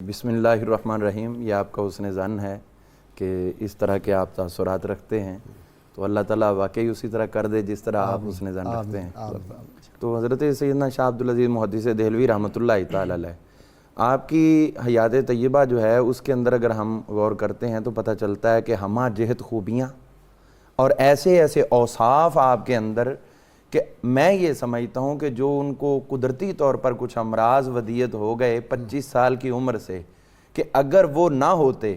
بسم اللہ الرحمن الرحیم. یہ آپ کا حسن ظن ہے کہ اس طرح کے آپ تاثرات رکھتے ہیں، تو اللہ تعالیٰ واقعی اسی طرح کر دے جس طرح آپ حسن ظن رکھتے ہیں. تو حضرت سیدنا شاہ عبدالعزیز محدث دہلوی رحمۃ اللہ تعالی علیہ، آپ کی حیات طیبہ جو ہے اس کے اندر اگر ہم غور کرتے ہیں تو پتہ چلتا ہے کہ ہمہ جہت خوبیاں اور ایسے ایسے اوصاف آپ کے اندر کہ میں یہ سمجھتا ہوں کہ جو ان کو قدرتی طور پر کچھ امراض ودیت ہو گئے 25 سال کی عمر سے، کہ اگر وہ نہ ہوتے،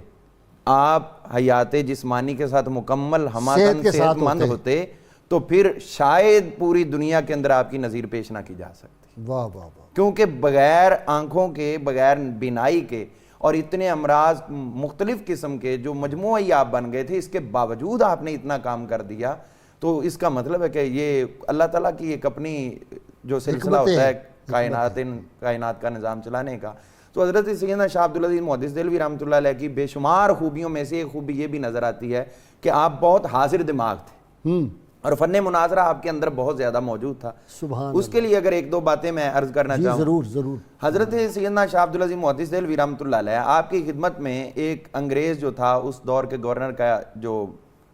آپ حیات جسمانی کے ساتھ مکمل ہمہ صحت مند ہوتے، تو پھر شاید پوری دنیا کے اندر آپ کی نظیر پیش نہ کی جا سکتی. واہ واہ واہ. کیونکہ بغیر آنکھوں کے، بغیر بینائی کے، اور اتنے امراض مختلف قسم کے جو مجموعی آپ بن گئے تھے، اس کے باوجود آپ نے اتنا کام کر دیا. تو اس کا مطلب ہے کہ یہ اللہ تعالیٰ کی ایک اپنی جو سلسلہ ہوتا ہے کائنات کا نظام چلانے کا. تو حضرت سیدنا شاہ عبدالعزیز محدث دہلوی رحمۃ اللہ علیہ کی بے شمار خوبیوں میں سے ایک خوبی یہ بھی نظر آتی ہے کہ آپ بہت حاضر دماغ تھے اور فن مناظرہ آپ کے اندر بہت زیادہ موجود تھا. سبحان اس کے لیے اگر ایک دو باتیں میں عرض کرنا چاہوں. ضرور ضرور. حضرت سیدنا شاہ عبدالعزیز محدث دہلوی رحمۃ اللہ علیہ، آپ کی خدمت میں ایک انگریز جو تھا، اس دور کے گورنر کا جو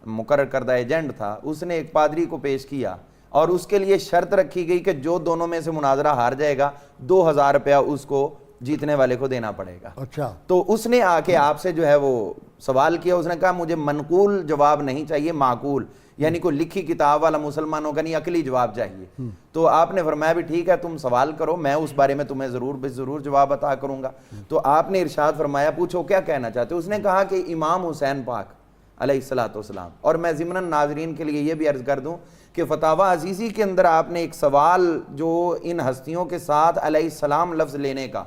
مقرر کردہ ایجنٹ تھا، اس نے ایک پادری کو پیش کیا اور اس کے لیے شرط رکھی گئی کہ جو دونوں میں سے مناظرہ ہار جائے گا 2000 روپیہ اس کو جیتنے والے کو دینا پڑے گا. اچھا. تو اس نے آ کے آپ سے جو ہے وہ سوال کیا. اس نے کہا مجھے منقول جواب نہیں چاہیے، معقول، یعنی کوئی لکھی کتاب والا مسلمانوں کا نہیں، عقلی جواب چاہیے. تو آپ نے فرمایا بھی ٹھیک ہے، تم سوال کرو، میں اس بارے میں تمہیں ضرور جواب عطا کروں گا. تو آپ نے ارشاد فرمایا پوچھو کیا کہنا چاہتے ہو. اس نے کہا کہ امام حسین پاک علیہ الصلوۃ والسلام. اور میں ضمناً ناظرین کے لیے یہ بھی عرض کر دوں کہ فتاوی عزیزی کے اندر آپ نے ایک سوال جو ان ہستیوں کے ساتھ علیہ السلام لفظ لینے کا،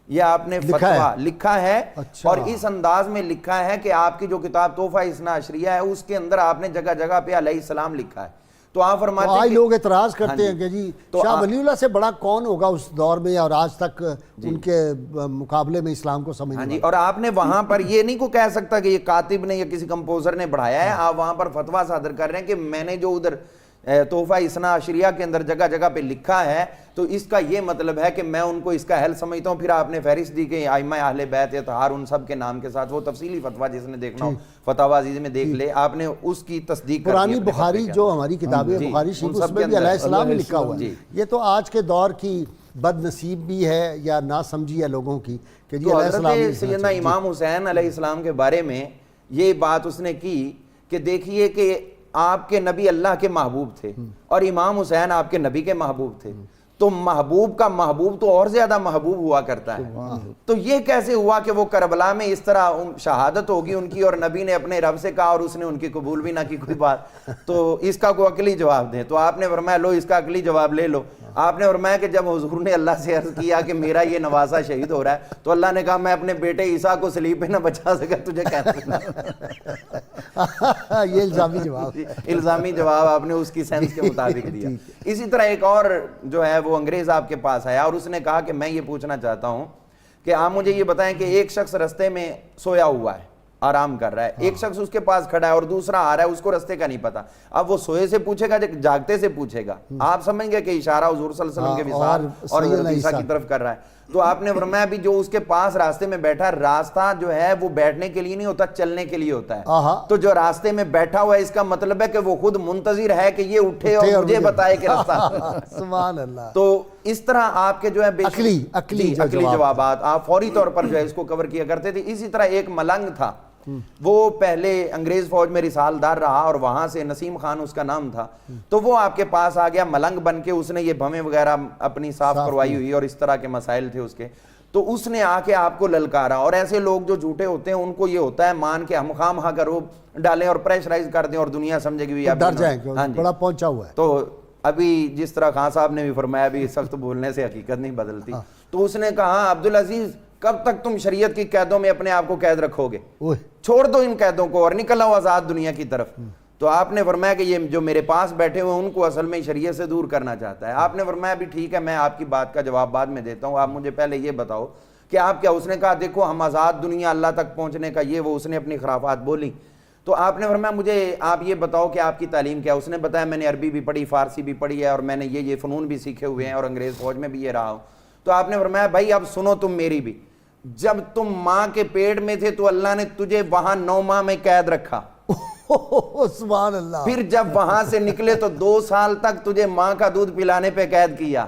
یہ آپ نے فتویٰ لکھا ہے. اچھا. اور اس انداز میں لکھا ہے کہ آپ کی جو کتاب تحفہ اثنا عشریہ ہے اس کے اندر آپ نے جگہ جگہ پہ علیہ السلام لکھا ہے. تو آپ فرماتے ہیں آج لوگ اعتراض کرتے ہیں کہ جی شاہ ولی اللہ سے بڑا کون ہوگا اس دور میں اور آج تک ان کے مقابلے میں اسلام کو سمجھنے والا. اور آپ نے وہاں پر یہ نہیں کو کہہ سکتا کہ یہ کاتب نے یا کسی کمپوزر نے بڑھایا ہے. آپ وہاں پر فتویٰ صادر کر رہے ہیں کہ میں نے جو ادھر تحفہ اثنا عشریہ کے اندر جگہ جگہ پہ لکھا ہے تو اس کا یہ مطلب ہے کہ میں ان کو اس کا حل سمجھتا ہوں. پھر آپ نے فہرست دی کہ ائمہ اہل بیت اطہار ان سب کے نام کے ساتھ وہ تفصیلی فتویٰ جس نے دیکھنا ہو فتاوی عزیزی میں دیکھ لے. آپ نے اس کی تصدیق کر دی. پرانی بخاری جو ہماری کتاب ہے بخاری شریف، اس میں بھی علیہ السلام لکھا ہوا ہے. یہ تو آج کے دور کی بد نصیب بھی ہے یا نا سمجھی ہے لوگوں کی کہ جی علیہ السلام. سیدنا امام حسین علیہ السلام کے بارے میں یہ بات اس نے کی کہ دیکھیے کہ آپ کے نبی اللہ کے محبوب تھے اور امام حسین آپ کے نبی کے محبوب تھے. تو محبوب کا محبوب تو اور زیادہ محبوب ہوا کرتا ہے. تو یہ کیسے ہوا کہ وہ کربلا میں اس طرح شہادت ہوگی ان کی اور نبی نے اپنے رب سے کہا اور اس نے ان کی قبول بھی نہ کی کوئی بات. تو اس کا کوئی عقلی جواب دیں. تو آپ نے فرمایا لو اس کا عقلی جواب لے لو. آپ نے فرمایا کہ جب حضور نے اللہ سے عرض کیا کہ میرا یہ نواسا شہید ہو رہا ہے تو اللہ نے کہا میں اپنے بیٹے عیسیٰ کو صلیب پہ نہ بچا سکا تجھے کہتا. یہ الزامی جواب، الزامی جواب آپ نے اس کی سینس کے مطابق دیا. اسی طرح ایک اور جو ہے وہ انگریز آپ کے پاس آیا اور اس نے کہا کہ میں یہ پوچھنا چاہتا ہوں کہ آپ مجھے یہ بتائیں کہ ایک شخص رستے میں سویا ہوا ہے، آرام کر رہا ہے، ایک شخص اس کے پاس کھڑا ہے اور دوسرا آ رہا ہے، اس کو رستے کا نہیں پتا. اب وہ سوئے سے پوچھے گا جاگتے سے پوچھے گا؟ آپ سمجھ گئے کہ اشارہ حضور صلی اللہ علیہ وسلم کے وصال اور حضرت عیسیٰ کی طرف کر رہا ہے. تو آپ نے فرمایا بھی جو اس کے پاس راستے میں بیٹھا، راستہ جو ہے وہ بیٹھنے کے لیے نہیں ہوتا، چلنے کے لیے ہوتا ہے. تو جو راستے میں بیٹھا ہوا ہے اس کا مطلب ہے کہ وہ خود منتظر ہے کہ یہ اٹھے اور مجھے بتائے کہ راستہ. سبحان اللہ. تو اس طرح آپ کے جو ہے عقلی جوابات آپ فوری طور پر جو ہے اس کو کور کیا کرتے تھے. اسی طرح ایک ملنگ تھا، وہ پہلے انگریز فوج میں رسالدار رہا اور وہاں سے نسیم خان اس کا نام تھا. تو وہ آپ کے پاس آ گیا ملنگ بن کے. اس نے یہ بھویں وغیرہ اپنی صاف کروائی ہوئی اور اس طرح کے مسائل تھے اس کے. تو اس نے آ کے آپ کو للکارا. اور ایسے لوگ جو جھوٹے ہوتے ہیں ان کو یہ ہوتا ہے مان کے ہم خام ہاں کرو ڈالیں اور پریشرائز کر دیں اور دنیا سمجھے گی ڈر جائیں گے، بڑا پہنچا ہوا ہے. تو ابھی جس طرح خان صاحب نے بھی فرمایا بھی سخت بولنے سے حقیقت نہیں بدلتی. تو اس نے کہا عبدالعزیز کب تک تم شریعت کی قیدوں میں اپنے آپ کو قید رکھو گے؟ چھوڑ دو ان قیدوں کو اور نکل آؤ آزاد دنیا کی طرف. تو آپ نے فرمایا کہ یہ جو میرے پاس بیٹھے ہوئے ان کو اصل میں شریعت سے دور کرنا چاہتا ہے. آپ نے فرمایا بھی ٹھیک ہے میں آپ کی بات کا جواب بعد میں دیتا ہوں، آپ مجھے پہلے یہ بتاؤ کہ آپ کیا. اس نے کہا دیکھو ہم آزاد دنیا اللہ تک پہنچنے کا یہ وہ اس نے اپنی خرافات بولی. تو آپ نے فرمایا مجھے آپ یہ بتاؤ کہ آپ کی تعلیم کیا. اس نے بتایا میں نے عربی بھی پڑھی، فارسی بھی پڑھی ہے اور میں نے یہ فنون بھی سیکھے ہوئے ہیں اور انگریز فوج میں بھی یہ رہا ہوں. تو آپ نے فرمایا بھائی اب سنو تم میری بھی. جب تم ماں کے پیٹ میں تھے تو اللہ نے تجھے وہاں 9 ماہ میں قید رکھا، سبحان اللہ، پھر جب وہاں سے نکلے تو 2 سال تک تجھے ماں کا دودھ پلانے پہ قید کیا،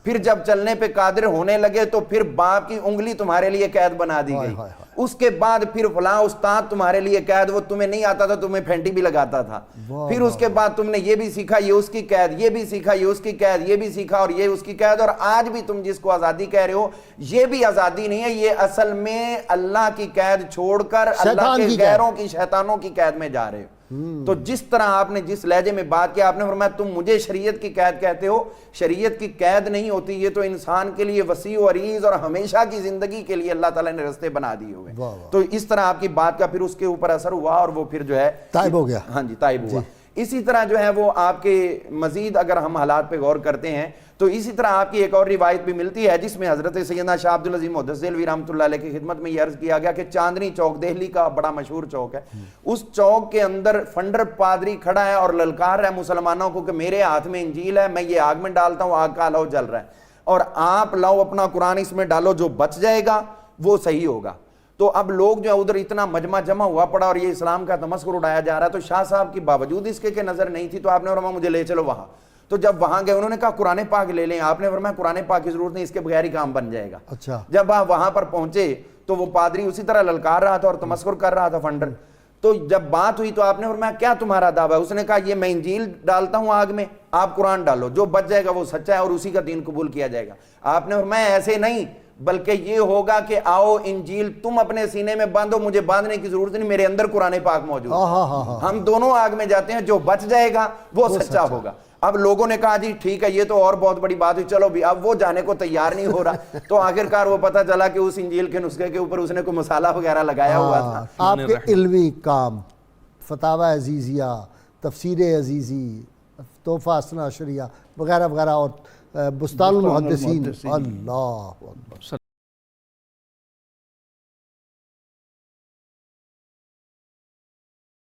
پھر جب چلنے پہ قادر ہونے لگے تو پھر باپ کی انگلی تمہارے لیے قید بنا دی گئی، اس کے بعد پھر فلاں استاد تمہارے لیے قید، وہ تمہیں نہیں آتا تھا تمہیں پھینٹی بھی لگاتا تھا، پھر اس کے بعد تم نے یہ بھی سیکھا یہ اس کی قید، یہ بھی سیکھا یہ اس کی قید، یہ بھی سیکھا اور یہ اس کی قید، اور آج بھی تم جس کو آزادی کہہ رہے ہو یہ بھی آزادی نہیں ہے، یہ اصل میں اللہ کی قید چھوڑ کر اللہ کے غیروں کی شیطانوں کی قید میں جا رہے ہو۔ تو جس طرح آپ نے جس لہجے میں بات کیا، آپ نے فرمایا تم مجھے شریعت کی قید کہتے ہو، شریعت کی قید نہیں ہوتی، یہ تو انسان کے لیے وسیع و عریض اور ہمیشہ کی زندگی کے لیے اللہ تعالیٰ نے راستے بنا دیے ہوئے۔ تو اس طرح آپ کی بات کا پھر اس کے اوپر اثر ہوا اور وہ پھر جو ہے تائب ہو گیا۔ ہاں جی، تائب ہوا۔ اسی طرح جو ہے وہ آپ کے مزید اگر ہم حالات پہ غور کرتے ہیں تو اسی طرح آپ کی ایک اور روایت بھی ملتی ہے جس میں حضرت سیدنا شاہ عبد العزیز محدث دہلوی رحمۃ اللہ علیہ کی خدمت میں یہ عرض کیا گیا کہ چاندنی چوک دہلی کا بڑا مشہور چوک ہے، اس چوک کے اندر فنڈر پادری کھڑا ہے اور للکار رہا ہے مسلمانوں کو کہ میرے ہاتھ میں انجیل ہے، میں یہ آگ میں ڈالتا ہوں، آگ کا الو جل رہا ہے، اور آپ لاؤ اپنا قرآن اس میں ڈالو، جو بچ جائے گا وہ صحیح ہوگا۔ تو اب لوگ جو ہے ادھر اتنا مجمع جمع ہوا پڑا اور یہ اسلام کا تمسخر اڑایا جا رہا ہے، تو شاہ صاحب کی باوجود اس کے کہ نظر نہیں تھی تو آپ نے فرمایا مجھے لے چلو وہاں۔ تو جب وہاں گئے انہوں نے کہا قرآن پاک لے لیں، آپ نے فرمایا قرآن پاک کی ضرورت نہیں، اس کے بغیر ہی کام بن جائے گا۔ اچھا، جب آپ وہاں پر پہنچے تو وہ پادری اسی طرح للکار رہا تھا اور تمسخر کر رہا تھا فنڈر۔ تو جب بات ہوئی تو آپ نے فرمایا کیا تمہارا دعویٰ ہے؟ اس نے کہا یہ میں انجیل ڈالتا ہوں آگ میں، آپ قرآن ڈالو، جو بچ جائے گا وہ سچا ہے اور اسی کا دین قبول کیا جائے گا۔ آپ نے فرمایا ایسے نہیں، بلکہ یہ ہوگا کہ آؤ انجیل تم اپنے سینے میں باندھو، مجھے باندھنے کی ضرورت نہیں، میرے اندر قرآن پاک موجود ہے، ہم دونوں آگ میں جاتے ہیں، جو بچ جائے گا وہ سچا ہوگا۔ اب لوگوں نے کہا جی ٹھیک ہے یہ تو اور بہت بڑی بات ہوئی، چلو بھی، اب وہ جانے کو تیار نہیں ہو رہا۔ تو آخرکار وہ پتہ چلا کہ اس انجیل کے نسخے کے اوپر اس نے کوئی مسالہ وغیرہ لگایا ہوا تھا۔ آپ کے علمی کام، فتاوی عزیزیہ، تفسیر عزیزی، تحفہ حسنہ عشریہ وغیرہ وغیرہ اور بستان المحدثین، اللہ اکبر۔